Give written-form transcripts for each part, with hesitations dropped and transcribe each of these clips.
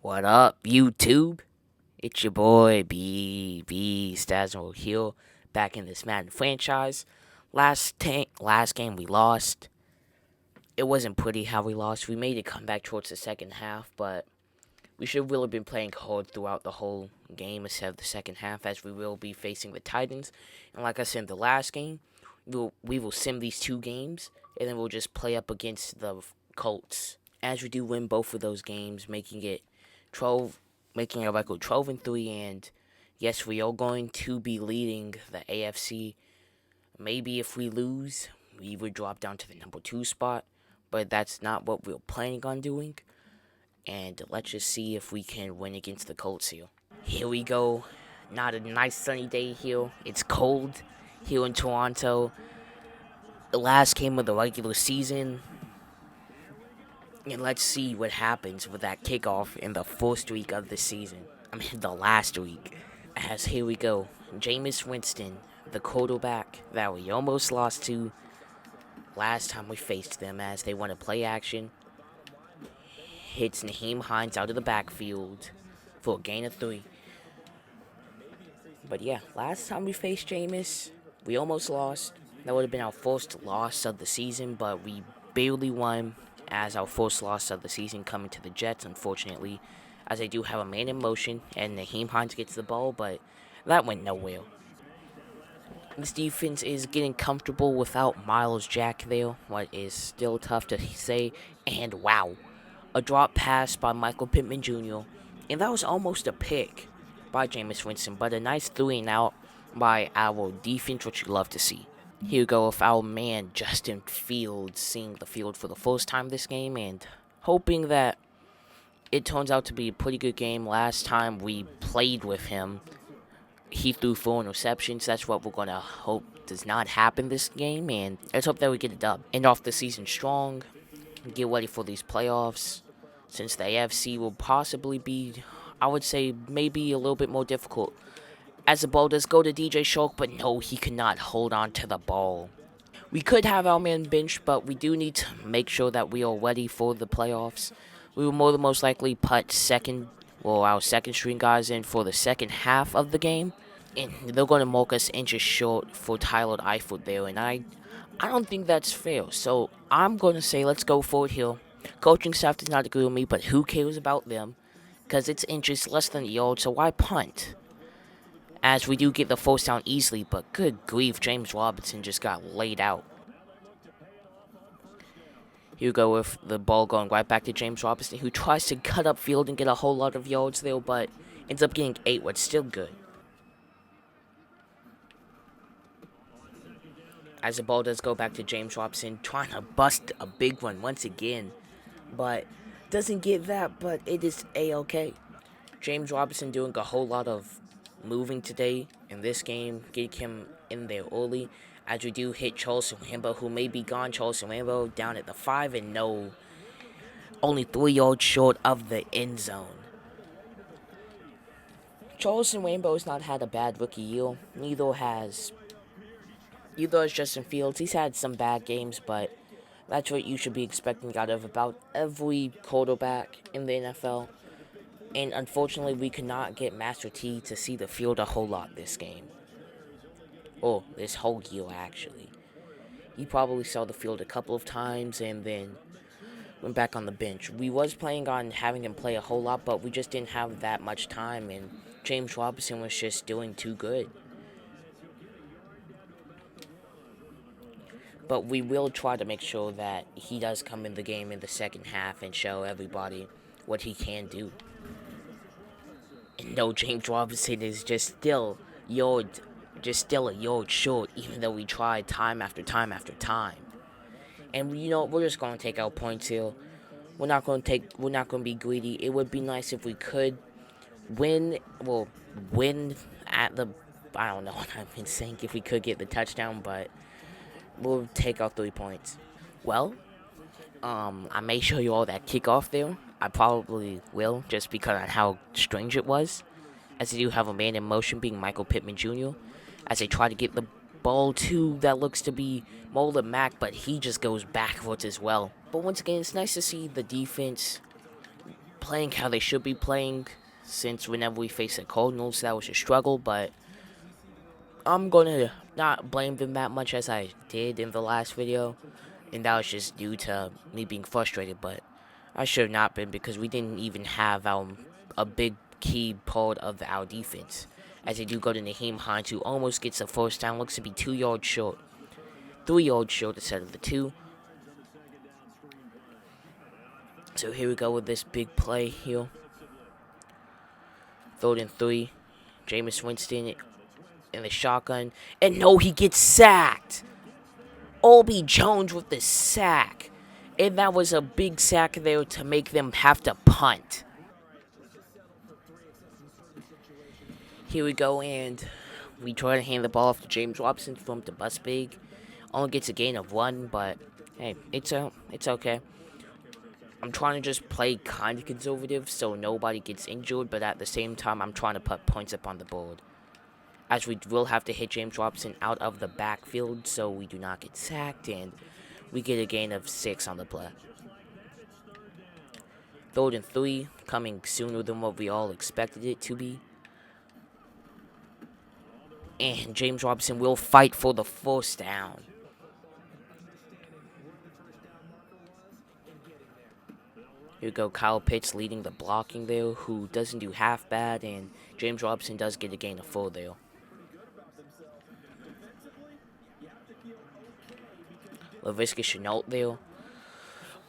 What up, YouTube? It's your boy B Stasmo Hill back in this Madden franchise. Last game we lost. It wasn't pretty how we lost. We made a comeback towards the second half, but we should have really been playing hard throughout the whole game instead of the second half, as we will be facing the Titans. And like I said in the last game, we will sim these two games, and then we'll just play up against the Colts. As we do win both of those games, making a record 12-3, and yes, we are going to be leading the AFC. Maybe if we lose, we would drop down to the number 2 spot, but that's not what we're planning on doing. And let's just see if we can win against the Colts here. Here we go. Not a nice sunny day here. It's cold here in Toronto. The last game of the regular season. And let's see what happens with that kickoff in the first week of the season. I mean, the last week. As here we go. Jameis Winston, the quarterback that we almost lost to last time we faced them, as they want to play action. Hits Nyheim Hines out of the backfield for a gain of 3. But yeah, last time we faced Jameis, we almost lost. That would have been our first loss of the season, but we barely won, as our first loss of the season coming to the Jets, unfortunately, as they do have a man in motion, and Nyheim Hines gets the ball, but that went nowhere. This defense is getting comfortable without Myles Jack there, what is still tough to say, and wow, a drop pass by Michael Pittman Jr., and that was almost a pick by Jameis Winston, but a nice 3-and-out by our defense, which you love to see. Here we go with our man Justin Fields seeing the field for the first time this game and hoping that it turns out to be a pretty good game. Last time we played with him, he threw 4 interceptions. That's what we're going to hope does not happen this game, and let's hope that we get a dub. End off the season strong, get ready for these playoffs, since the AFC will possibly be, I would say, maybe a little bit more difficult. As the ball does go to DJ Chark, but no, he cannot hold on to the ball. We could have our man bench, but we do need to make sure that we are ready for the playoffs. We will more than most likely put our second string guys in for the second half of the game. And they're going to mark us inches short for Tyler Eifert there, and I don't think that's fair. So I'm going to say let's go for it here. Coaching staff does not agree with me, but who cares about them? Because it's inches less than a yard, so why punt? As we do get the first down easily, but good grief, James Robinson just got laid out. Here we go with the ball going right back to James Robinson, who tries to cut up field and get a whole lot of yards there, but ends up getting 8, what's still good. As the ball does go back to James Robinson, trying to bust a big one once again, but doesn't get that, but it is A-okay. James Robinson doing a whole lot of moving today in this game, getting him in there early, as we do hit Charles Rambo, who may be gone. Charles Rambo down at the 5, and no, only 3 yards short of the end zone. Charles Rambo has not had a bad rookie year. Neither has Justin Fields. He's had some bad games, but that's what you should be expecting out of about every quarterback in the NFL. And unfortunately, we could not get Master T to see the field a whole lot this game. Or this whole year, actually. He probably saw the field a couple of times and then went back on the bench. We was planning on having him play a whole lot, but we just didn't have that much time, and James Robinson was just doing too good. But we will try to make sure that he does come in the game in the second half and show everybody what he can do. And no, James Robinson is just still a yard short, even though we tried time after time after time. And we're just gonna take our points here. We're not gonna be greedy. It would be nice if we could win at the, I don't know what I've been saying, if we could get the touchdown, but we'll take our 3 points. Well, I may show you all that kickoff there. I probably will, just because of how strange it was. As they do have a man in motion, being Michael Pittman Jr., as they try to get the ball to that looks to be Marlon Mack, but he just goes backwards as well. But once again, it's nice to see the defense playing how they should be playing, since whenever we face the Cardinals, that was a struggle, but I'm gonna not blame them that much as I did in the last video, and that was just due to me being frustrated, but I should have not been, because we didn't even have a big key part of our defense, as they do go to Nyheim Hines, who almost gets a first down, looks to be 2 yards short. 3 yards short instead of the 2. So here we go with this big play here. 3rd and 3. Jameis Winston in the shotgun. And no, he gets sacked. Obie Jones with the sack. And that was a big sack there to make them have to punt. Here we go, and we try to hand the ball off to James Robinson from the bus big. Only gets a gain of 1, but hey, it's okay. I'm trying to just play kind of conservative so nobody gets injured, but at the same time, I'm trying to put points up on the board. As we will have to hit James Robinson out of the backfield so we do not get sacked, and we get a gain of 6 on the play. 3rd and 3, coming sooner than what we all expected it to be. And James Robinson will fight for the first down. Here we go, Kyle Pitts leading the blocking there, who doesn't do half bad, and James Robinson does get a gain of 4 there. Laviska Shenault there.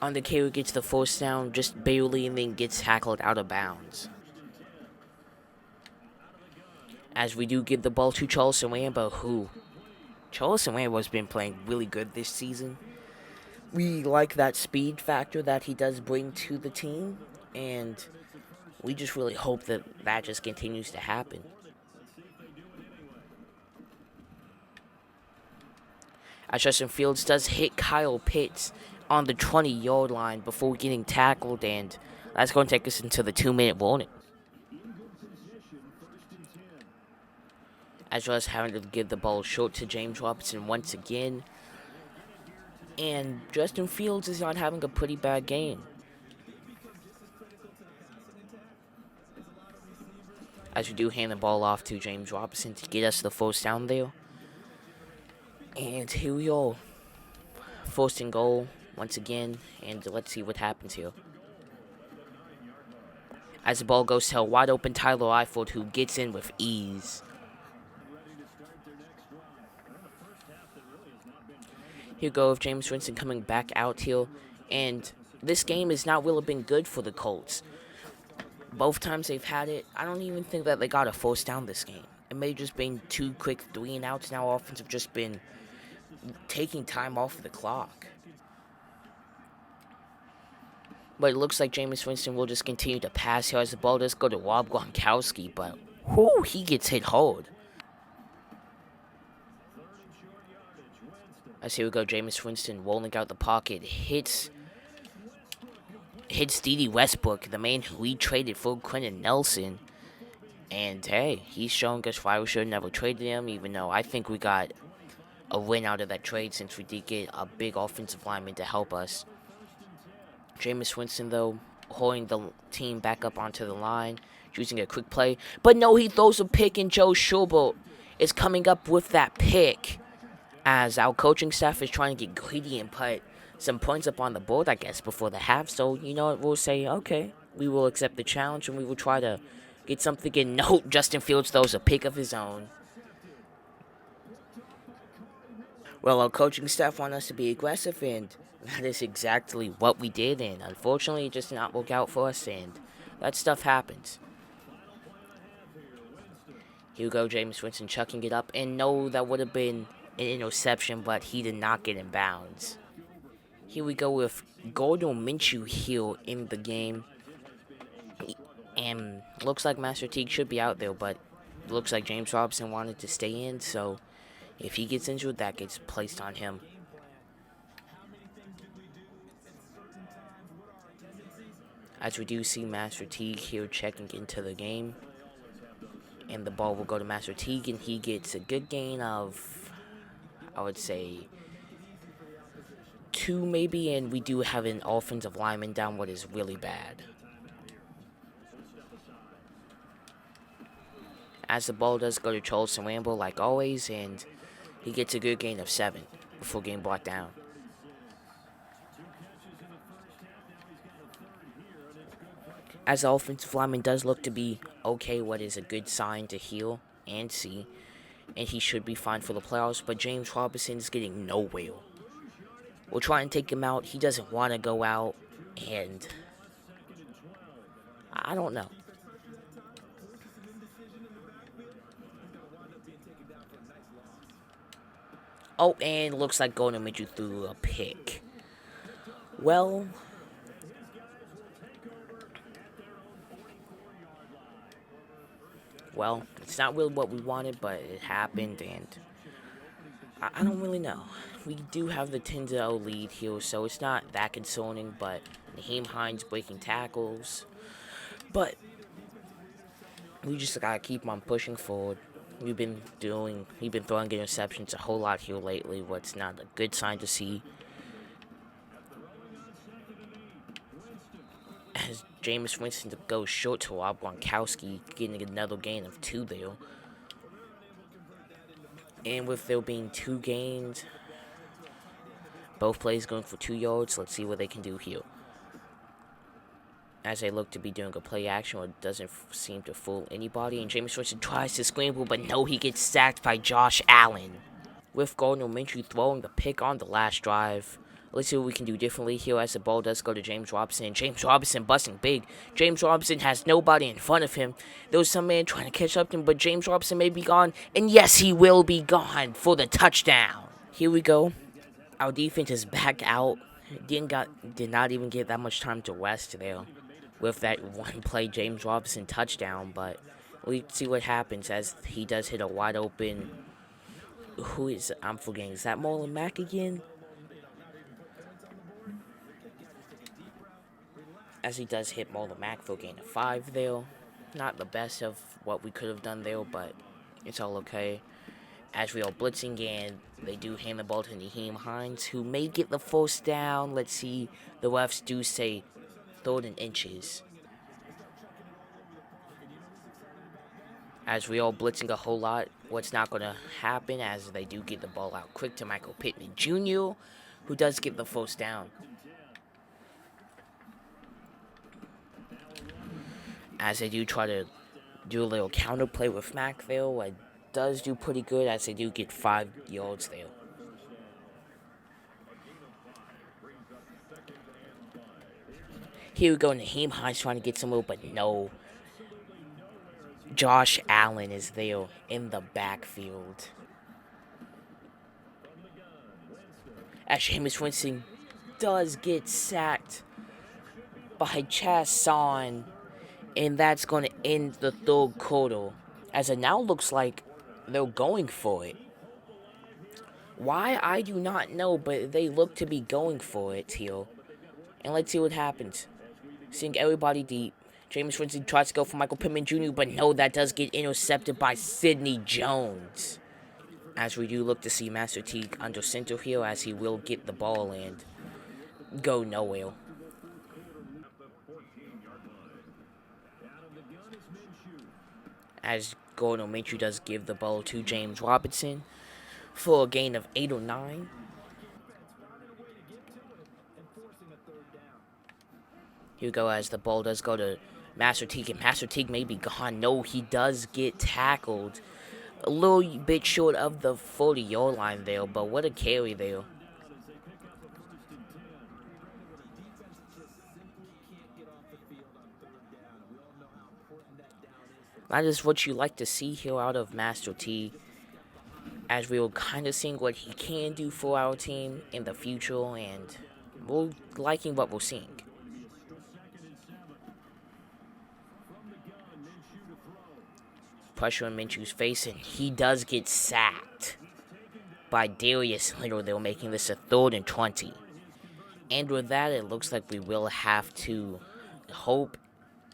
On the carry, gets the first down, just barely, and then gets tackled out of bounds. As we do give the ball to Charleston Rambo, who Charleston Rambo has been playing really good this season. We like that speed factor that he does bring to the team, and we just really hope that that just continues to happen. As Justin Fields does hit Kyle Pitts on the 20-yard line before getting tackled, and that's going to take us into the 2-minute warning. As well as having to give the ball short to James Robinson once again. And Justin Fields is not having a pretty bad game. As we do hand the ball off to James Robinson to get us the first down there. And here we are. 1st and goal once again. And let's see what happens here. As the ball goes to a wide open Tyler Eifert, who gets in with ease. Here we go with James Winston coming back out here. And this game has not really been good for the Colts. Both times they've had it, I don't even think that they got a first down this game. It may have just been 2 quick 3-and-outs. Now offense have just been taking time off the clock. But it looks like Jameis Winston will just continue to pass here as the ball does go to Rob Gronkowski. But, whoo, he gets hit hard. As here we go, Jameis Winston rolling out the pocket, hits Dede Westbrook, the man who we traded for Quentin Nelson. And hey, he's showing us why we should have never traded him, even though I think we got a win out of that trade since we did get a big offensive lineman to help us. Jameis Winston, though, holding the team back up onto the line, choosing a quick play. But no, he throws a pick, and Joe Schobert is coming up with that pick. As our coaching staff is trying to get greedy and put some points up on the board, I guess, before the half. So, you know what, we'll say, okay, we will accept the challenge, and we will try to get something in. No, Justin Fields throws a pick of his own. Well, our coaching staff want us to be aggressive, and that is exactly what we did, and unfortunately, it just did not work out for us, and that stuff happens. Here we go, Jameis Winston chucking it up, and no, that would have been an interception, but he did not get in bounds. Here we go with Gardner Minshew here in the game. And looks like Master Teague should be out there, but looks like James Robinson wanted to stay in, so if he gets injured, that gets placed on him. As we do see Master Teague here checking into the game. And the ball will go to Master Teague, and he gets a good gain of, I would say, 2 maybe, and we do have an offensive lineman down, what is really bad. as the ball does go to Charles Rambo like always, and he gets a good gain of 7 before getting brought down. As the offensive lineman does look to be okay, what is a good sign to heal and see, and he should be fine for the playoffs, but James Robinson is getting nowhere. We'll try and take him out. He doesn't want to go out, and I don't know. Oh, and looks like Gardner Minshew threw a pick. Well, it's not really what we wanted, but it happened, and I don't really know. We do have the 10-0 lead here, so it's not that concerning, but Nyheim Hines breaking tackles. But we just gotta keep on pushing forward. We've been throwing interceptions a whole lot here lately, what's not a good sign to see. As Jameis Winston goes short to Rob Gronkowski, getting another gain of 2 there. And with there being 2 gains, both plays going for 2 yards, let's see what they can do here. As they look to be doing a play action, it doesn't seem to fool anybody. And Jameis Winston tries to scramble, but no, he gets sacked by Josh Allen. With Gardner Minshew throwing the pick on the last drive. Let's see what we can do differently here as the ball does go to James Robinson. And James Robinson busting big. James Robinson has nobody in front of him. There was some man trying to catch up to him, but James Robinson may be gone. And yes, he will be gone for the touchdown. Here we go. Our defense is back out. Did not even get that much time to rest there with that one play James Robinson touchdown, but we see what happens as he does hit a wide open. I'm forgetting, is that Marlon Mack again? As he does hit Marlon Mack for a gain of 5 there. Not the best of what we could have done there, but it's all okay. As we are blitzing, and they do hand the ball to Nyheim Hines, who may get the first down. Let's see, the refs do say 3rd and inches. As we are blitzing a whole lot, what's not going to happen as they do get the ball out quick to Michael Pittman Jr., who does get the first down. As they do try to do a little counterplay with Mack there, it does do pretty good as they do get 5 yards there. Here we go, Nyheim Hines trying to get some move, but no. Josh Allen is there in the backfield. As Jameis Winston does get sacked by Chasson, and that's going to end the 3rd quarter. As it now looks like they're going for it. Why, I do not know, but they look to be going for it here. And let's see what happens. Seeing everybody deep. Jameis Winston tries to go for Michael Pittman Jr., but no, that does get intercepted by Sidney Jones. As we do look to see Master Teague under center here, as he will get the ball and go nowhere. As Gardner Minshew does give the ball to James Robinson for a gain of 8 or 9. Here we go as the ball does go to Master Teague, and Master Teague may be gone. No, he does get tackled a little bit short of the 40-yard line there, but what a carry there. That is what you like to see here out of Master T, as we were kind of seeing what he can do for our team in the future, and we're liking what we're seeing. Pressure on Minshew's face, and he does get sacked by Darius Leonard. They're making this a 3rd and 20. And with that, it looks like we will have to hope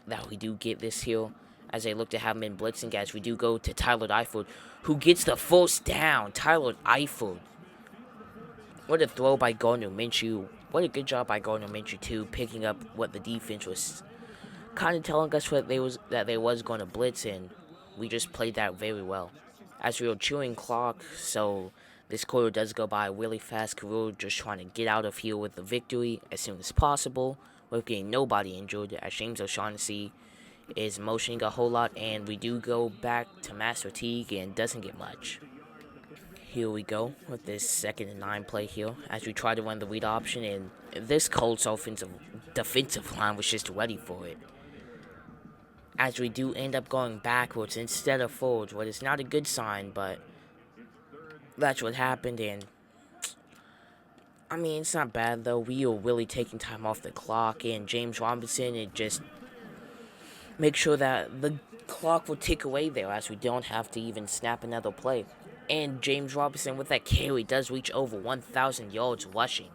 that we do get this here, as they look to have him in blitzing, as we do go to Tyler Eifert, who gets the first down. Tyler Eifert. What a throw by Gardner Minshew. What a good job by Gardner Minshew, too, picking up what the defense was kind of telling us that they was going to blitz in. we just played that very well. As we were chewing clock, so this quarter does go by really fast because we were just trying to get out of here with the victory as soon as possible with getting nobody injured, as James O'Shaughnessy is motioning a whole lot, and we do go back to Master Teague and doesn't get much. Here we go with this 2nd and 9 play here as we try to run the read option, and this Colts defensive line was just ready for it. As we do end up going backwards instead of forwards, what is not a good sign, but that's what happened. And I mean, it's not bad though. We are really taking time off the clock, and James Robinson, it just make sure that the clock will tick away there as we don't have to even snap another play. And James Robinson with that carry does reach over 1,000 yards rushing.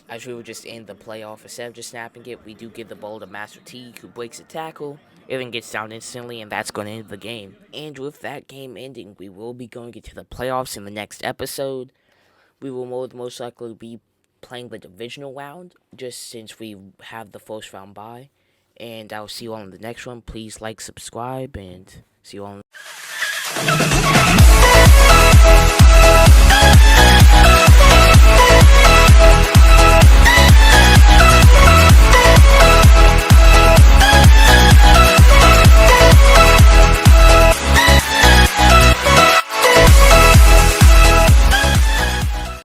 As we would just end the play off, instead of just snapping it, we do give the ball to Master Teague, who breaks a tackle, and then gets down instantly, and that's going to end the game. And with that game ending, we will be going into the playoffs in the next episode. We will most likely be playing the divisional round, just since we have the first round bye. And I'll see you all in the next one. Please like, subscribe, and see you all.